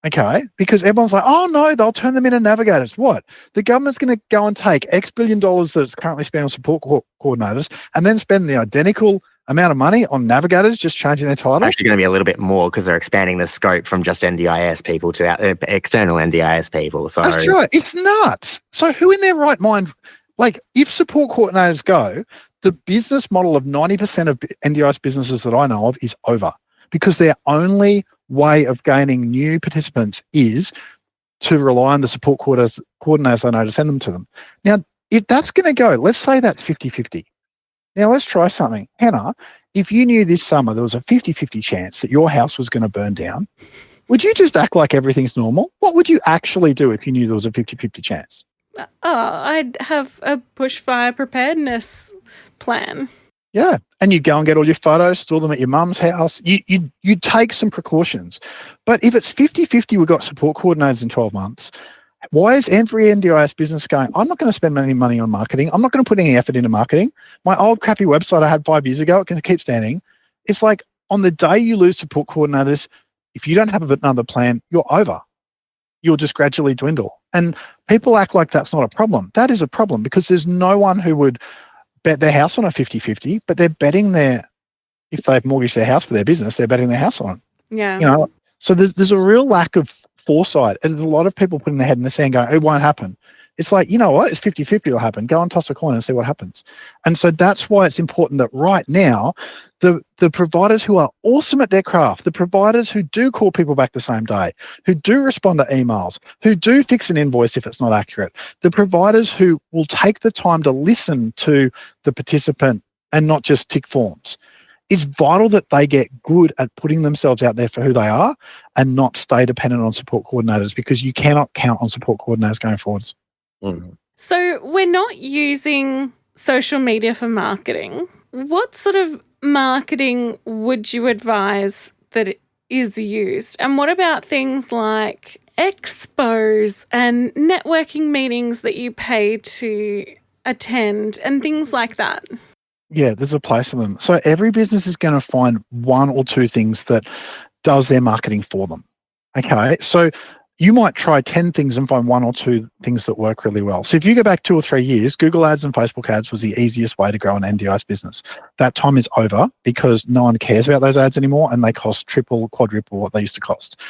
Okay? Because everyone's like, oh, no, they'll turn them into navigators. What? The government's going to go and take X billion dollars that it's currently spent on support coordinators and then spend the identical amount of money on navigators just changing their title? Actually going to be a little bit more because they're expanding the scope from just NDIS people to external NDIS people. So that's right. It's nuts. So who in their right mind, like if support coordinators go, the business model of 90% of NDIS businesses that I know of is over because their only way of gaining new participants is to rely on the support coordinators they know to send them to them. Now, if that's going to go, let's say that's 50-50. Now, let's try something. Hannah, if you knew this summer there was a 50-50 chance that your house was going to burn down, would you just act like everything's normal? What would you actually do if you knew there was a 50-50 chance? I'd have a bushfire preparedness plan. Yeah, and you'd go and get all your photos, store them at your mum's house. You'd take some precautions. But if it's 50-50, we've got support coordinators in 12 months, why is every NDIS business going, I'm not going to spend any money on marketing. I'm not going to put any effort into marketing. My old crappy website I had 5 years ago, it can keep standing. It's like on the day you lose support coordinators, if you don't have another plan, you're over. You'll just gradually dwindle. And people act like that's not a problem. That is a problem because there's no one who would bet their house on a 50-50, but they're betting if they've mortgaged their house for their business, they're betting their house on. Yeah. So there's a real lack of foresight, and a lot of people putting their head in the sand going, it won't happen. It's like, you know what, it's 50-50 will happen. Go and toss a coin and see what happens. And so that's why it's important that right now, the providers who are awesome at their craft, the providers who do call people back the same day, who do respond to emails, who do fix an invoice if it's not accurate, the providers who will take the time to listen to the participant and not just tick forms. It's vital that they get good at putting themselves out there for who they are and not stay dependent on support coordinators because you cannot count on support coordinators going forwards. Mm-hmm. So we're not using social media for marketing. What sort of marketing would you advise that is used? And what about things like expos and networking meetings that you pay to attend and things like that? Yeah, there's a place for them. So every business is going to find one or two things that does their marketing for them. Okay, so you might try 10 things and find one or two things that work really well. So if you go back 2 or 3 years, Google ads and Facebook ads was the easiest way to grow an NDIS business. That time is over because no one cares about those ads anymore and they cost triple, quadruple what they used to cost.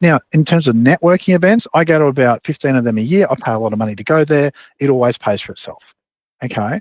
Now, in terms of networking events, I go to about 15 of them a year. I pay a lot of money to go there. It always pays for itself. Okay.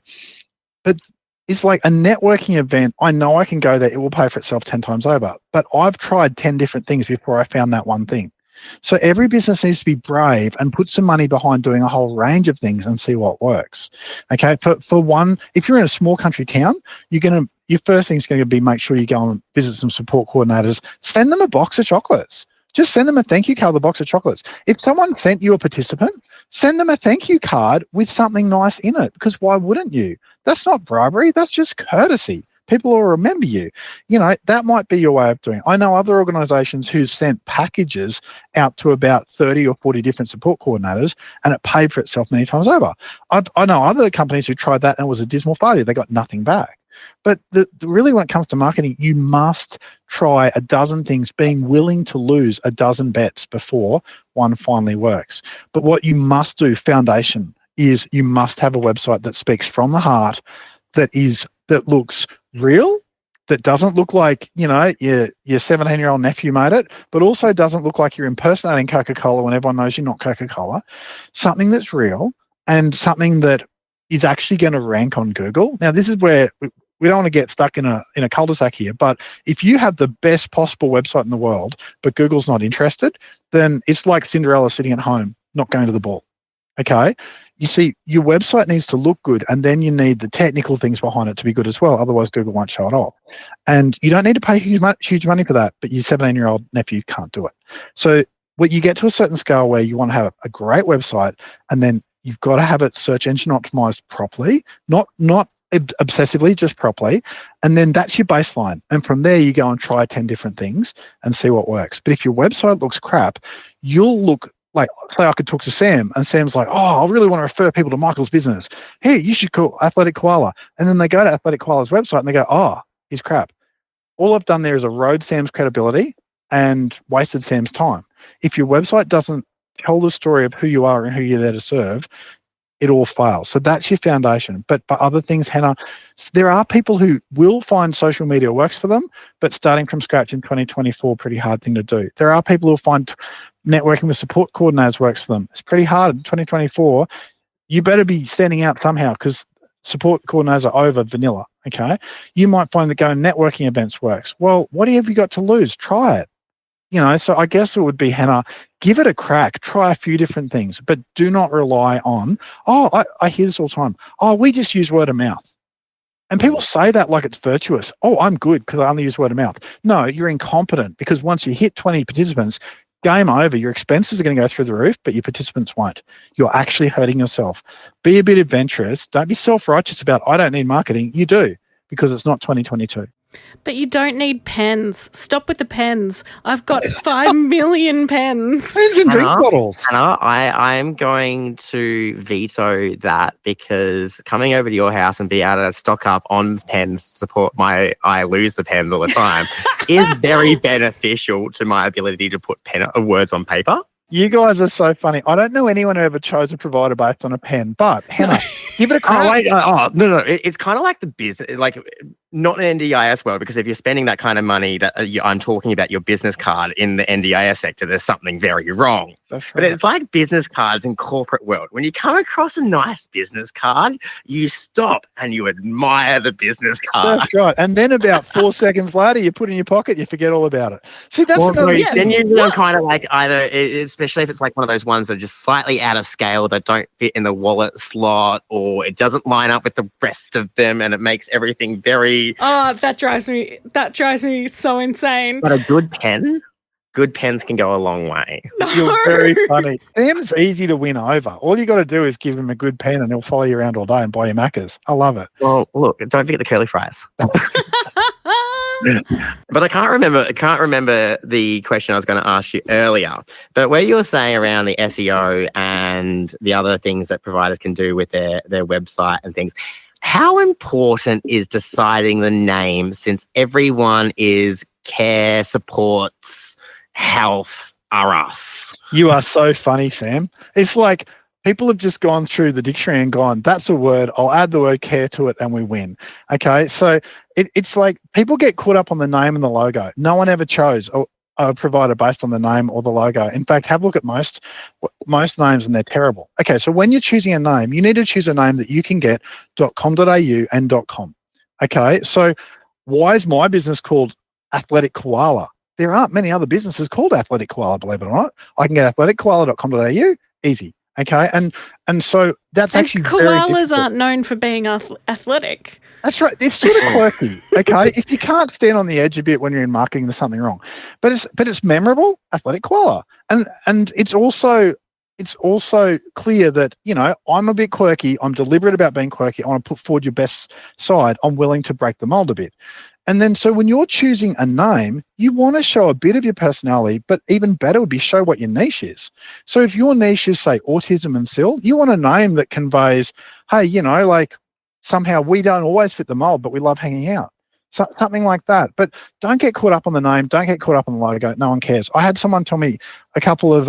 But it's like a networking event. I know I can go there. It will pay for itself 10 times over. But I've tried 10 different things before I found that one thing. So every business needs to be brave and put some money behind doing a whole range of things and see what works. Okay. For one, if you're in a small country town, your first thing is going to be make sure you go and visit some support coordinators. Send them a box of chocolates. Just send them a thank you card with a box of chocolates. If someone sent you a participant, send them a thank you card with something nice in it, because why wouldn't you? That's not bribery. That's just courtesy. People will remember you. That might be your way of doing it. I know other organizations who sent packages out to about 30 or 40 different support coordinators, and it paid for itself many times over. I know other companies who tried that and it was a dismal failure. They got nothing back. But really, when it comes to marketing, you must try a dozen things, being willing to lose a dozen bets before one finally works. But what you must do, foundation, is you must have a website that speaks from the heart, that looks real, that doesn't look like, your 17-year-old nephew made it, but also doesn't look like you're impersonating Coca-Cola when everyone knows you're not Coca-Cola. Something that's real and something that is actually going to rank on Google. Now, this is where we don't want to get stuck in a cul-de-sac here, but if you have the best possible website in the world, but Google's not interested, then it's like Cinderella sitting at home, not going to the ball. Okay? You see, your website needs to look good, and then you need the technical things behind it to be good as well. Otherwise, Google won't show it off. And you don't need to pay huge money for that, but your 17-year-old nephew can't do it. So when you get to a certain scale where you want to have a great website, and then you've got to have it search engine optimized properly, not obsessively, just properly. And then that's your baseline. And from there, you go and try 10 different things and see what works. But if your website looks crap, you'll look like, say I could talk to Sam, and Sam's like, oh, I really want to refer people to Michael's business. Hey, you should call Athletic Koala. And then they go to Athletic Koala's website and they go, oh, he's crap. All I've done there is erode Sam's credibility and wasted Sam's time. If your website doesn't tell the story of who you are and who you're there to serve, it all fails. So that's your foundation. But other things, Hannah, there are people who will find social media works for them, but starting from scratch in 2024, pretty hard thing to do. There are people who find networking with support coordinators works for them. It's pretty hard in 2024. You better be standing out somehow, because support coordinators are over vanilla, okay? You might find that going networking events works. Well, what have you got to lose? Try it. So I guess it would be, Hannah, give it a crack, try a few different things, but do not rely on, I hear this all the time. We just use word of mouth. And people say that like it's virtuous. I'm good because I only use word of mouth. No, you're incompetent, because once you hit 20 participants, game over. Your expenses are going to go through the roof, but your participants won't. You're actually hurting yourself. Be a bit adventurous. Don't be self-righteous about, I don't need marketing. You do, because it's not 2022. But you don't need pens. Stop with the pens. I've got 5 million pens. Pens and drink bottles. Hannah, I'm going to veto that, because coming over to your house and be able to stock up on pens to support I lose the pens all the time is very beneficial to my ability to put words on paper. You guys are so funny. I don't know anyone who ever chose a provider based on a pen, but Hannah, give it a crack. No. It's kind of like the business, like not an NDIS world, because if you're spending that kind of money that I'm talking about your business card in the NDIS sector, there's something very wrong. That's right. But it's like business cards in corporate world. When you come across a nice business card, you stop and you admire the business card. That's right. And then about 4 seconds later, you put it in your pocket, you forget all about it. See, that's then you're kind of like either, especially if it's like one of those ones that are just slightly out of scale, that don't fit in the wallet slot, or it doesn't line up with the rest of them, and it makes everything very... Oh, that drives me so insane. But good pens can go a long way. No. You're very funny. Sam's easy to win over. All you got to do is give him a good pen and he'll follow you around all day and buy you Maccas. I love it. Well, look, don't forget the curly fries. But I can't remember the question I was going to ask you earlier. But where you were saying around the SEO and the other things that providers can do with their website and things, how important is deciding the name, since everyone is care, supports, health, are us? You are so funny, Sam. It's like people have just gone through the dictionary and gone, that's a word, I'll add the word care to it and we win. Okay, so it's like people get caught up on the name and the logo. No one ever chose. a provider based on the name or the logo. In fact, have a look at most names and they're terrible. Okay, so when you're choosing a name, you need to choose a name that you can get .com.au and .com. Okay, so why is my business called Athletic Koala? There aren't many other businesses called Athletic Koala, believe it or not. I can get athletickoala.com.au, easy. Okay, and so that's actually very koalas difficult. aren't known for being athletic. That's right. It's sort of quirky. Okay, if you can't stand on the edge a bit when you're in marketing, there's something wrong. But it's memorable, Athletic Koala, and it's also clear that, you know, I'm a bit quirky. I'm deliberate about being quirky. I want to put forward your best side. I'm willing to break the mold a bit. And then so when you're choosing a name, you want to show a bit of your personality, but even better would be show what your niche is. So if your niche is, say, autism and SIL, you want a name that conveys, hey, you know, like somehow we don't always fit the mold, but we love hanging out. So, something like that. But don't get caught up on the name. Don't get caught up on the logo. No one cares. I had someone tell me a couple of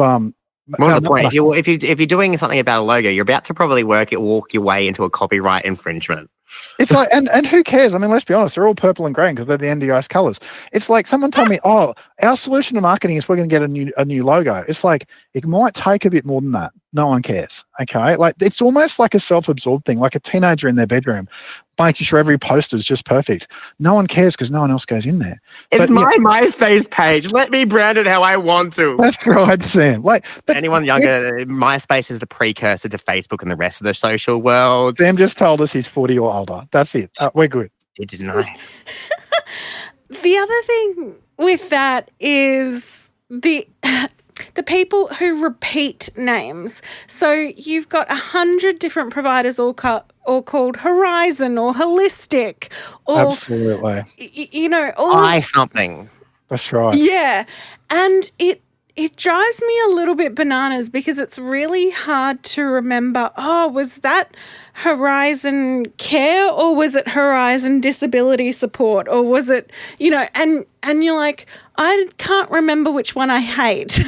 more to the point, if you're doing something about a logo, you're about to probably walk your way into a copyright infringement. It's like, and who cares? I mean, let's be honest, they're all purple and green because they're the NDIS colors. It's like someone told me, oh, our solution to marketing is we're going to get a new logo. It's like, it might take a bit more than that. No one cares. Okay. Like, it's almost like a self-absorbed thing, like a teenager in their bedroom, making sure every poster is just perfect. No one cares because no one else goes in there. It's my MySpace page. Let me brand it how I want to. That's right, Sam. Like, but anyone younger, MySpace is the precursor to Facebook and the rest of the social world. Sam just told us he's 40 or older. That's it. We're good. Didn't I? The other thing with that is the people who repeat names. So you've got 100 different providers all called Horizon or Holistic or absolutely, you know, something. That's right. Yeah, and it drives me a little bit bananas because it's really hard to remember, oh, was that Horizon Care or was it Horizon Disability Support or was it, you know, and you're like, I can't remember which one I hate.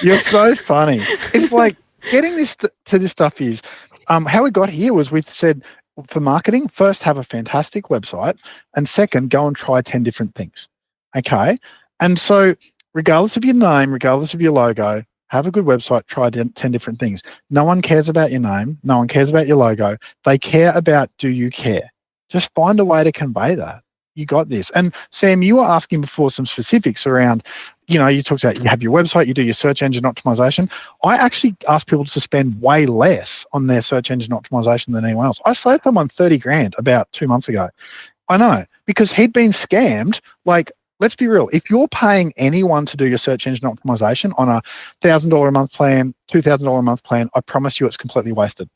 You're so funny. It's like getting this to this stuff is how we got here was we said for marketing, first have a fantastic website and second, go and try 10 different things. Okay. And so regardless of your name, regardless of your logo, have a good website, try 10 different things. No one cares about your name. No one cares about your logo. They care about, do you care? Just find a way to convey that. You got this. And Sam, you were asking before some specifics around, you know, you talked about you have your website, you do your search engine optimization. I actually ask people to spend way less on their search engine optimization than anyone else. I saved someone 30 grand about 2 months ago. I know, because he'd been scammed. Like, let's be real. If you're paying anyone to do your search engine optimization on a $1,000 a month plan, $2,000 a month plan, I promise you it's completely wasted.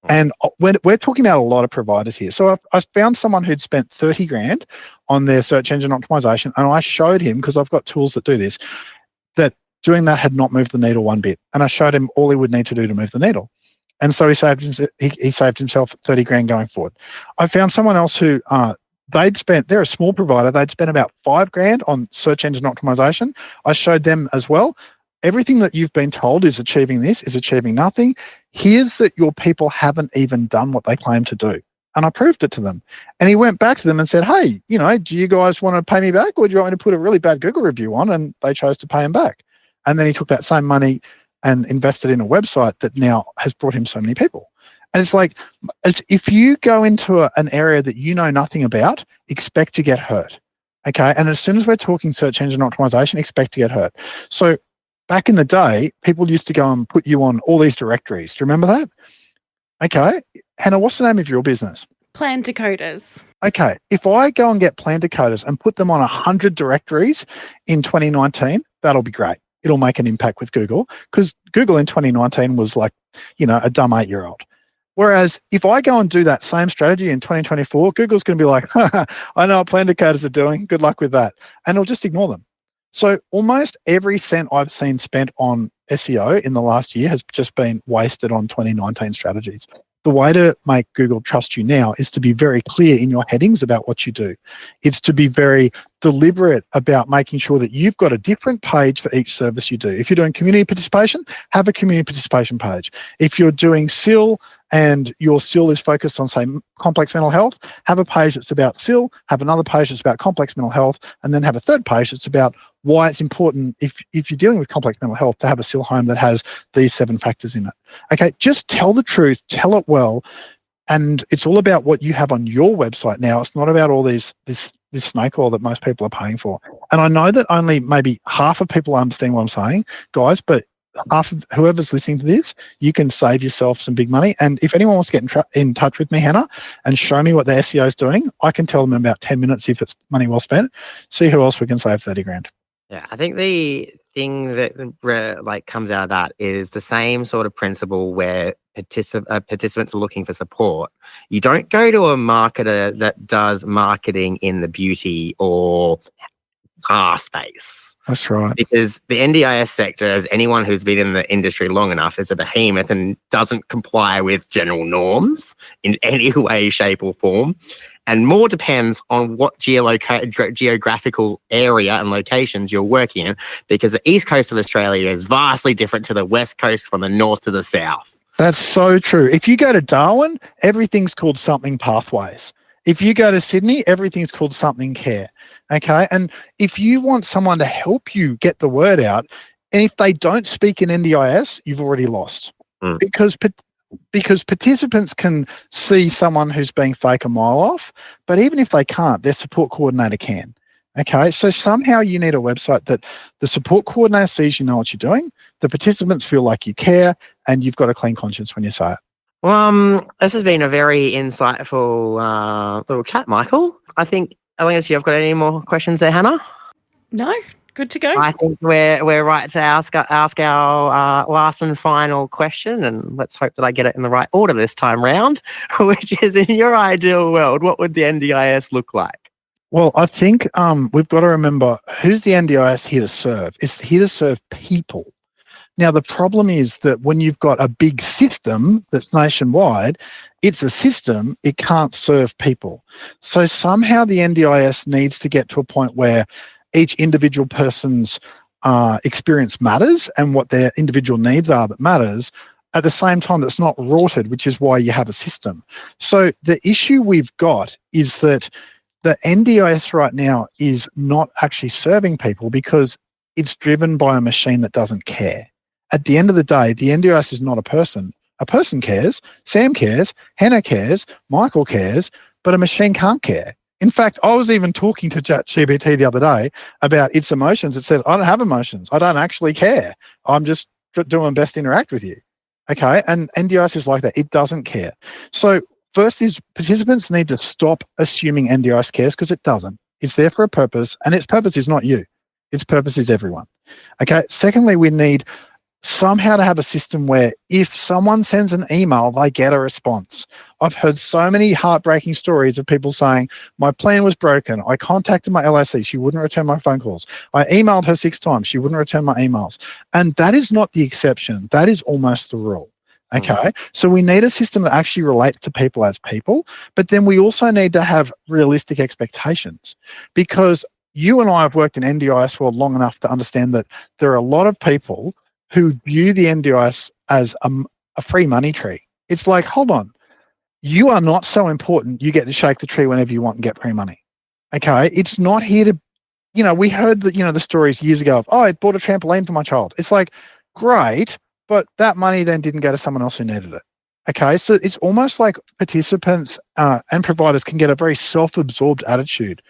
And we're talking about a lot of providers here. So I found someone who'd spent 30 grand on their search engine optimization, and I showed him, because I've got tools that do this, that doing that had not moved the needle one bit. And I showed him all he would need to do to move the needle. And so he saved himself 30 grand going forward. I found someone else who they're a small provider, they'd spent about 5 grand on search engine optimization. I showed them as well. Everything that you've been told is achieving this, is achieving nothing. Here's that your people haven't even done what they claim to do. And I proved it to them. And he went back to them and said, hey, you know, do you guys want to pay me back or do you want me to put a really bad Google review on? And they chose to pay him back. And then he took that same money and invested in a website that now has brought him so many people. And it's like, if you go into an area that you know nothing about, expect to get hurt. Okay. And as soon as we're talking search engine optimization, expect to get hurt. So back in the day, people used to go and put you on all these directories. Do you remember that? Okay. Hannah, what's the name of your business? Plan Decoders. Okay. If I go and get Plan Decoders and put them on 100 directories in 2019, that'll be great. It'll make an impact with Google, because Google in 2019 was like, you know, a dumb 8-year-old. Whereas if I go and do that same strategy in 2024, Google's going to be like, I know what Plan Decoders are doing. Good luck with that. And it'll just ignore them. So almost every cent I've seen spent on SEO in the last year has just been wasted on 2019 strategies. The way to make Google trust you now is to be very clear in your headings about what you do. It's to be very deliberate about making sure that you've got a different page for each service you do. If you're doing community participation, have a community participation page. If you're doing SIL and your SIL is focused on, say, complex mental health, have a page that's about SIL, have another page that's about complex mental health, and then have a third page that's about why it's important, if you're dealing with complex mental health, to have a SIL home that has these 7 factors in it. Okay, just tell the truth, tell it well, and it's all about what you have on your website now. It's not about all this snake oil that most people are paying for. And I know that only maybe half of people understand what I'm saying, guys, but half of whoever's listening to this, you can save yourself some big money. And if anyone wants to get in touch with me, Hannah, and show me what the SEO is doing, I can tell them in about 10 minutes if it's money well spent. See who else we can save 30 grand. Yeah, I think the thing that comes out of that is the same sort of principle where participants are looking for support. You don't go to a marketer that does marketing in the beauty or car space. That's right. Because the NDIS sector, as anyone who's been in the industry long enough, is a behemoth and doesn't comply with general norms in any way, shape or form. And more depends on what geographical area and locations you're working in, because the east coast of Australia is vastly different to the west coast from the north to the south. That's so true. If you go to Darwin, everything's called something pathways. If you go to Sydney, everything's called something care. Okay. And if you want someone to help you get the word out, and if they don't speak in NDIS, you've already lost. Because participants can see someone who's being fake a mile off, but even if they can't, their support coordinator can. Okay, so somehow you need a website that the support coordinator sees you know what you're doing, the participants feel like you care, and you've got a clean conscience when you say it. Well, this has been a very insightful little chat, Michael. I think, unless you've got any more questions there, Hannah? No, good to go. I think we're right to ask our last and final question, and let's hope that I get it in the right order this time round, which is, in your ideal world, what would the NDIS look like? Well, I think we've got to remember, who's the NDIS here to serve? It's here to serve people. Now, the problem is that when you've got a big system that's nationwide, it's a system, it can't serve people. So somehow the NDIS needs to get to a point where each individual person's experience matters and what their individual needs are that matters, at the same time that's not rorted, which is why you have a system. So the issue we've got is that the NDIS right now is not actually serving people because it's driven by a machine that doesn't care. At the end of the day, the NDIS is not a person. A person cares, Sam cares, Hannah cares, Michael cares, but a machine can't care. In fact, I was even talking to ChatGPT the other day about its emotions. It says, I don't have emotions. I don't actually care. I'm just doing my best to interact with you. Okay, and NDIS is like that. It doesn't care. So first is participants need to stop assuming NDIS cares, because it doesn't. It's there for a purpose, and its purpose is not you. Its purpose is everyone. Okay, secondly, we need somehow to have a system where if someone sends an email, they get a response. I've heard so many heartbreaking stories of people saying, my plan was broken. I contacted my LIC. She wouldn't return my phone calls. I emailed her 6 times. She wouldn't return my emails. And that is not the exception. That is almost the rule. Okay. So we need a system that actually relates to people as people, but then we also need to have realistic expectations, because you and I have worked in NDIS world long enough to understand that there are a lot of people who view the NDIS as a free money tree. It's like, hold on, you are not so important. You get to shake the tree whenever you want and get free money. Okay. It's not here to, we heard that, the stories years ago of, I bought a trampoline for my child. It's like, great, but that money then didn't go to someone else who needed it. Okay. So it's almost like participants and providers can get a very self-absorbed attitude.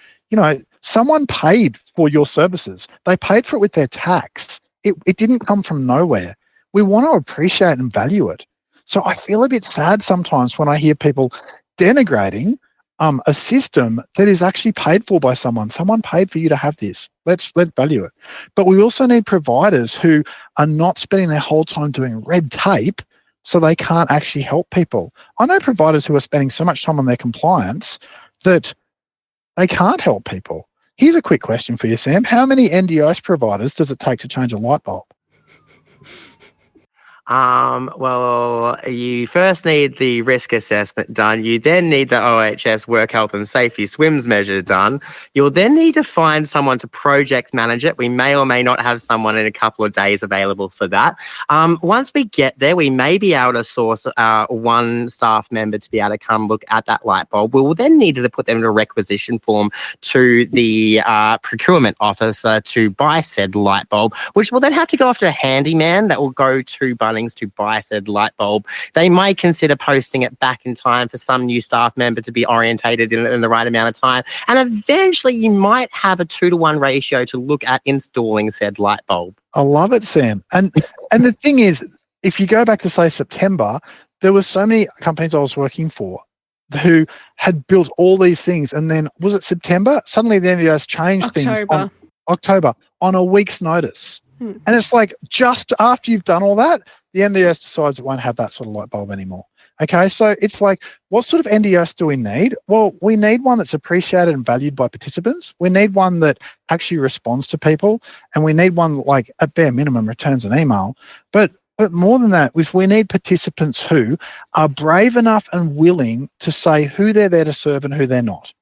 Someone paid for your services. They paid for it with their tax. It didn't come from nowhere. We want to appreciate and value it. So I feel a bit sad sometimes when I hear people denigrating a system that is actually paid for by someone. Someone paid for you to have this. Let's value it. But we also need providers who are not spending their whole time doing red tape so they can't actually help people. I know providers who are spending so much time on their compliance that they can't help people. Here's a quick question for you, Sam. How many NDIS providers does it take to change a light bulb? Well, you first need the risk assessment done. You then need the OHS work health and safety swims measure done. You'll then need to find someone to project manage it. We may or may not have someone in a couple of days available for that. Once we get there, we may be able to source one staff member to be able to come look at that light bulb. We will then need to put them in a requisition form to the procurement officer to buy said light bulb, which will then have to go off to a handyman that will go to Bunnings to buy said light bulb. They might consider posting it back in time for some new staff member to be orientated in the right amount of time. And eventually you might have a 2-to-1 ratio to look at installing said light bulb. I love it, Sam. And the thing is, if you go back to, say, September, there were so many companies I was working for who had built all these things. And then, was it September? Suddenly the NDIS changed things on October on a week's notice. And it's like, just after you've done all that, the NDIS decides it won't have that sort of light bulb anymore. Okay, so it's like, what sort of NDIS do we need? Well, we need one that's appreciated and valued by participants. We need one that actually responds to people. And we need one that, like, at bare minimum, returns an email. But more than that, we need participants who are brave enough and willing to say who they're there to serve and who they're not.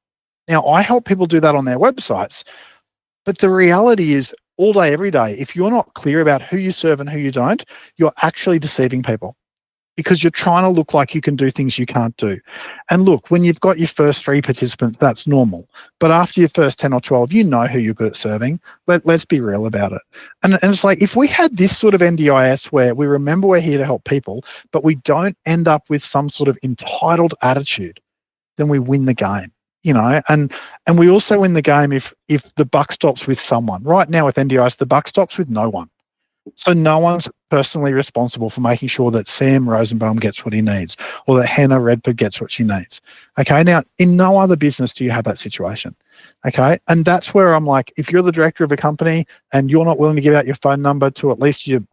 Now, I help people do that on their websites. But the reality is, all day, every day, if you're not clear about who you serve and who you don't, you're actually deceiving people because you're trying to look like you can do things you can't do. And look, when you've got your first 3 participants, that's normal. But after your first 10 or 12, you know who you're good at serving. Let's be real about it. And it's like, if we had this sort of NDIS where we remember we're here to help people, but we don't end up with some sort of entitled attitude, then we win the game. You know, and we also win the game if the buck stops with someone. Right now with NDIS, the buck stops with no one. So no one's personally responsible for making sure that Sam Rosenbaum gets what he needs or that Hannah Redford gets what she needs. Okay, now in no other business do you have that situation. Okay, and that's where I'm like, if you're the director of a company and you're not willing to give out your phone number to at least your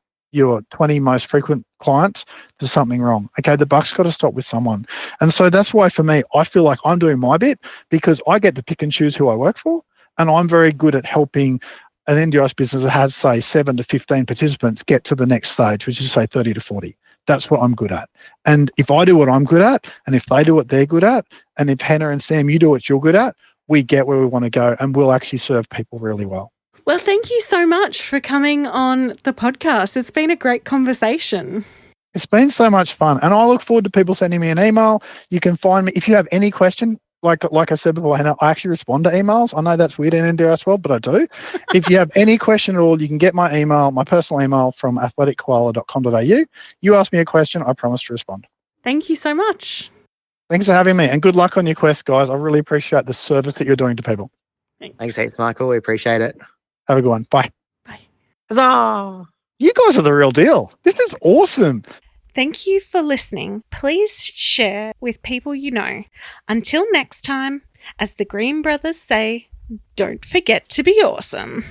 20 most frequent clients, there's something wrong. Okay, the buck's got to stop with someone. And so that's why for me, I feel like I'm doing my bit because I get to pick and choose who I work for. And I'm very good at helping an NDIS business that has, say, 7 to 15 participants get to the next stage, which is, say, 30 to 40. That's what I'm good at. And if I do what I'm good at, and if they do what they're good at, and if Hannah and Sam, you do what you're good at, we get where we want to go and we'll actually serve people really well. Well, thank you so much for coming on the podcast. It's been a great conversation. It's been so much fun. And I look forward to people sending me an email. You can find me if you have any question. Like I said before, Hannah, I actually respond to emails. I know that's weird in NDIS world, but I do. If you have any question at all, you can get my email, my personal email from athletickoala.com.au. You ask me a question, I promise to respond. Thank you so much. Thanks for having me. And good luck on your quest, guys. I really appreciate the service that you're doing to people. Thanks heaps, Michael. We appreciate it. Have a good one. Bye. Bye. Huzzah! You guys are the real deal. This is awesome. Thank you for listening. Please share with people you know. Until next time, as the Green Brothers say, don't forget to be awesome.